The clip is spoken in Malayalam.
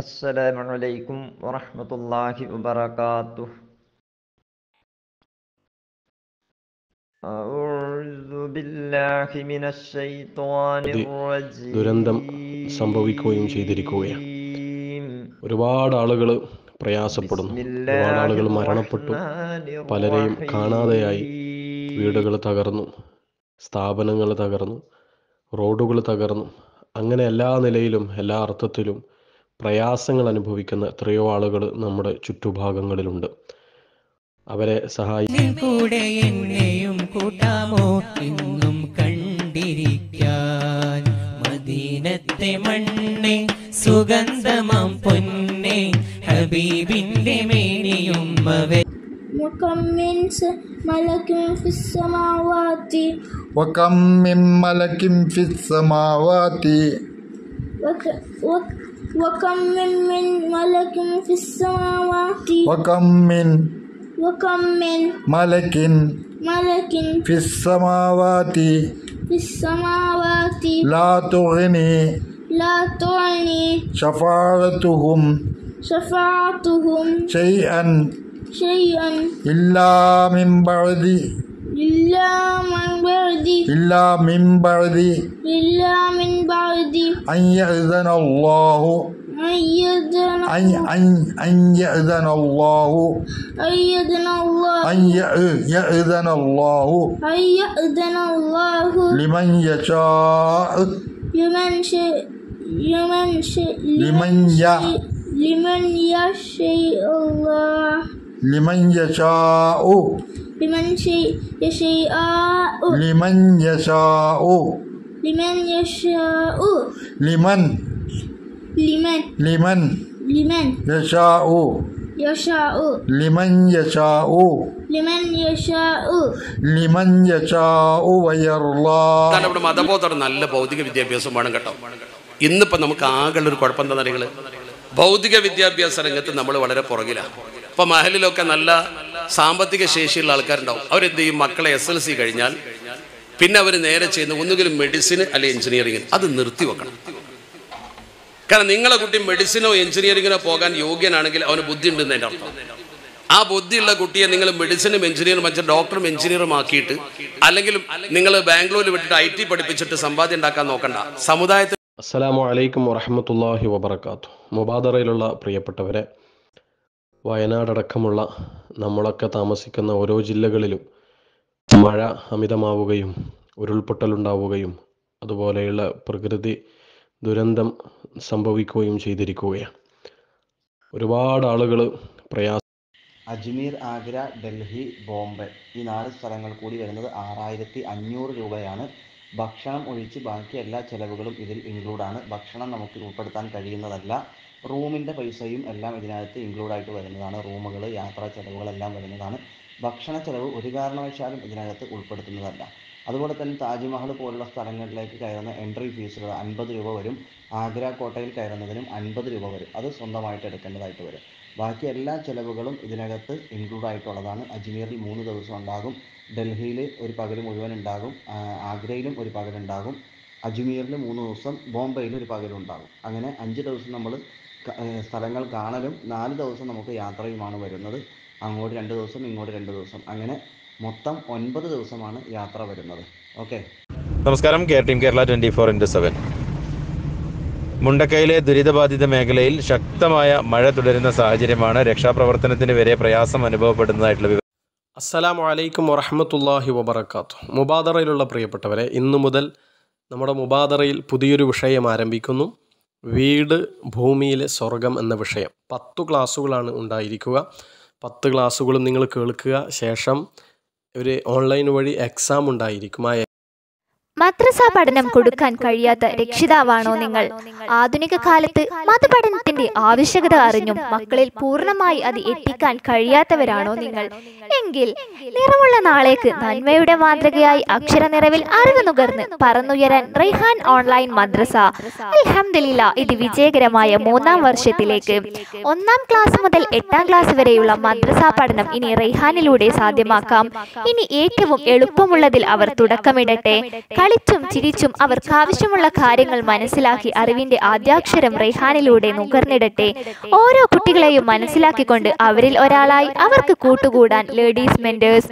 السلام عليكم ورحمة الله وبركاته. أعوذ بالله من الشيطان ദുരന്തം സംഭവിക്കുകയും الرجيم. ചെയ്തിരിക്കുകയാണ്. ഒരുപാട് ആളുകൾ പ്രയാസപ്പെടുന്നു, ഒരുപാട് ആളുകൾ മരണപ്പെട്ടു, പലരെയും കാണാതെയായി. വീടുകൾ തകർന്നു, സ്ഥാപനങ്ങൾ തകർന്നു, റോഡുകൾ തകർന്നു. അങ്ങനെ എല്ലാ നിലയിലും എല്ലാ അർത്ഥത്തിലും പ്രയാസങ്ങൾ അനുഭവിക്കുന്ന എത്രയോ ആളുകൾ നമ്മുടെ ചുറ്റുഭാഗങ്ങളിലുണ്ട്. അവരെ കൂടെ എന്നെയും കൂട്ടാമോ ഇന്നും കണ്ടിരിക്കാൻ മദീനത്തെ മണ്ണെ സുഗന്ധമാം പൊന്നെ ഹബീബിന്റെ മേനിയും وكم من ملك في السماوات وكم من ملك في السماوات وكم من ملك في السماوات وكم من ملك في السماوات لا تغني شفاعتهم شيئا إلا من بعد أن يأذن الله لمن يشاء നമ്മുടെ മതബോധം നല്ല ഭൗതിക വിദ്യാഭ്യാസം വേണം കേട്ടോ. ഇന്നിപ്പോൾ നമുക്ക് ആകെയുള്ളൊരു കുഴപ്പം എന്താ നിങ്ങൾ, ഭൗതിക വിദ്യാഭ്യാസ രംഗത്ത് നമ്മൾ വളരെ പുറകിലാണ്. ഇപ്പോൾ മഹലിലൊക്കെ നല്ല സാമ്പത്തിക ശേഷിയുള്ള ആൾക്കാരുണ്ടാവും. അവരെന്ത് ചെയ്യും, മക്കളെ SLC കഴിഞ്ഞാൽ പിന്നെ അവർ നേരെ ചെയ്യുന്ന ഒന്നുകിലും മെഡിസിന് അല്ലെങ്കിൽ എഞ്ചിനീയറിംഗിന്. അത് നിർത്തി വെക്കണം. കാരണം നിങ്ങളെ കുട്ടി മെഡിസിനോ എഞ്ചിനീയറിങ്ങിനോ പോകാൻ യോഗ്യനാണെങ്കിൽ അവന് ബുദ്ധി ഉണ്ടെന്നതിൻ്റെ അർത്ഥം. ആ ബുദ്ധിയുള്ള കുട്ടിയെ നിങ്ങൾ മെഡിസിനും എഞ്ചിനീയറും വെച്ച ഡോക്ടറും എഞ്ചിനീയറും ആക്കിയിട്ട് അല്ലെങ്കിൽ നിങ്ങൾ ബാംഗ്ലൂരിൽ വിട്ടിട്ട് IT പഠിപ്പിച്ചിട്ട് സമ്പാദ്യം ഉണ്ടാക്കാൻ നോക്കണ്ട. സമുദായത്തിൽ അസ്സലാമു അലൈക്കും വറഹ്മത്തുള്ളാഹി വബറകാതുഹു. മുബാദറയിലുള്ള പ്രിയപ്പെട്ടവരെ, വയനാടടക്കമുള്ള നമ്മളൊക്കെ താമസിക്കുന്ന ഓരോ ജില്ലകളിലും മഴ അമിതമാവുകയും ഉരുൾപൊട്ടലുണ്ടാവുകയും അതുപോലെയുള്ള പ്രകൃതി ദുരന്തം സംഭവിക്കുകയും ചെയ്തിരിക്കുകയാണ്. ഒരുപാട് ആളുകൾ അജ്മീർ, ആഗ്ര, ഡൽഹി, ബോംബെ ഈ 4 സ്ഥലങ്ങൾ കൂടി വരുന്നത് 6500 രൂപയാണ്. ഭക്ഷണം ഒഴിച്ച് ബാക്കി എല്ലാ ചിലവുകളും ഇതിൽ ഇൻക്ലൂഡാണ്. ഭക്ഷണം നമുക്ക് ഉൾപ്പെടുത്താൻ കഴിയുന്നതല്ല. റൂമിൻ്റെ പൈസയും എല്ലാം ഇതിനകത്ത് ഇൻക്ലൂഡായിട്ട് വരുന്നതാണ്. റൂമുകൾ, യാത്രാ ചിലവുകളെല്ലാം വരുന്നതാണ്. ഭക്ഷണ ചിലവ് ഒരു കാരണവശാലും ഇതിനകത്ത് ഉൾപ്പെടുത്തുന്നതല്ല. അതുപോലെ തന്നെ താജ്മഹൽ പോലുള്ള സ്ഥലങ്ങളിലേക്ക് കയറുന്ന എൻട്രി ഫീസുകൾ 50 രൂപ വരും. ആഗ്ര കോട്ടയിൽ കയറുന്നതിനും 50 രൂപ വരും. അത് സ്വന്തമായിട്ട് എടുക്കേണ്ടതായിട്ട് വരും. ബാക്കി എല്ലാ ചിലവുകളും ഇതിനകത്ത് ഇൻക്ലൂഡായിട്ടുള്ളതാണ്. അജ്മീറിൽ 3 ദിവസം ഉണ്ടാകും, ഡൽഹിയിൽ ഒരു പകൽ മുഴുവൻ ഉണ്ടാകും, ആഗ്രയിലും ഒരു പകലുണ്ടാകും, അജ്മീറിൽ 3 ദിവസം, ബോംബെയിൽ ഒരു പകലുണ്ടാകും. അങ്ങനെ 5 ദിവസം നമ്മൾ സ്ഥലങ്ങൾ കാണലും 4 ദിവസം നമുക്ക് യാത്രയുമാണ് വരുന്നത്. അങ്ങോട്ട് 2 ദിവസം, ഇങ്ങോട്ട് 2 ദിവസം, അങ്ങനെ മൊത്തം 9 ദിവസമാണ് യാത്ര വരുന്നത്. ഓക്കെ, നമസ്കാരം. ടീം കേരള 24/7. മുണ്ടക്കയിലെ ദുരിതബാധിത മേഖലയിൽ ശക്തമായ മഴ തുടരുന്ന സാഹചര്യമാണ്. രക്ഷാപ്രവർത്തനത്തിന് വരെ പ്രയാസം അനുഭവപ്പെടുന്നതായിട്ടുള്ള വിവരം. അസ്സലാമു അലൈക്കും വറഹ്മത്തുള്ളാഹി വബറകാതുഹു. മുബാദറയിലുള്ള പ്രിയപ്പെട്ടവരെ, ഇന്നു മുതൽ നമ്മുടെ മുബാദറയിൽ പുതിയൊരു വിഷയം ആരംഭിക്കുന്നു. വീട് ഭൂമിയിലെ സ്വർഗം എന്ന വിഷയം. 10 ക്ലാസ്സുകളാണ് ഉണ്ടായിരിക്കുക. 10 ക്ലാസ്സുകളും നിങ്ങൾ കേൾക്കുക. ശേഷം ഒരു ഓൺലൈൻ വഴി എക്സാം ഉണ്ടായിരിക്കും. മദ്രസ പഠനം കൊടുക്കാൻ കഴിയാത്ത രക്ഷിതാവാണോ നിങ്ങൾ? ആധുനിക കാലത്ത് മതപഠനത്തിന്റെ ആവശ്യകത അറിഞ്ഞും മക്കളിൽ പൂർണ്ണമായി അത് എത്തിക്കാൻ കഴിയാത്തവരാണോ നിങ്ങൾ? എങ്കിൽ നിറമുള്ള നാളേക്ക് നന്മയുടെ മാതൃകയായി അക്ഷരനിറവിൽ അറിവ് നുകർന്ന് പറന്നുയരാൻ റൈഹാൻ ഓൺലൈൻ മദ്രസ അൽഹംദുലില്ലാ ഇത് വിജയകരമായ 3ാം വർഷത്തിലേക്ക്. 1ാം ക്ലാസ് മുതൽ 8ാം ക്ലാസ് വരെയുള്ള മദ്രസ പഠനം ഇനി റൈഹാനിലൂടെ സാധ്യമാക്കാം. ഇനി ഏറ്റവും എളുപ്പമുള്ളതിൽ അവർ തുടക്കമിടട്ടെ. കളിച്ചും ചിരിച്ചും അവർക്ക് ആവശ്യമുള്ള കാര്യങ്ങൾ മനസ്സിലാക്കി അറിവിന്റെ ആദ്യാക്ഷരം റൈഹാനിലൂടെ നുകർന്നിടട്ടെ. ഓരോ കുട്ടികളെയും മനസ്സിലാക്കിക്കൊണ്ട് അവരിൽ ഒരാളായി അവർക്ക് കൂട്ടുകൂടാൻ ലേഡീസ് മെന്റേഴ്സ്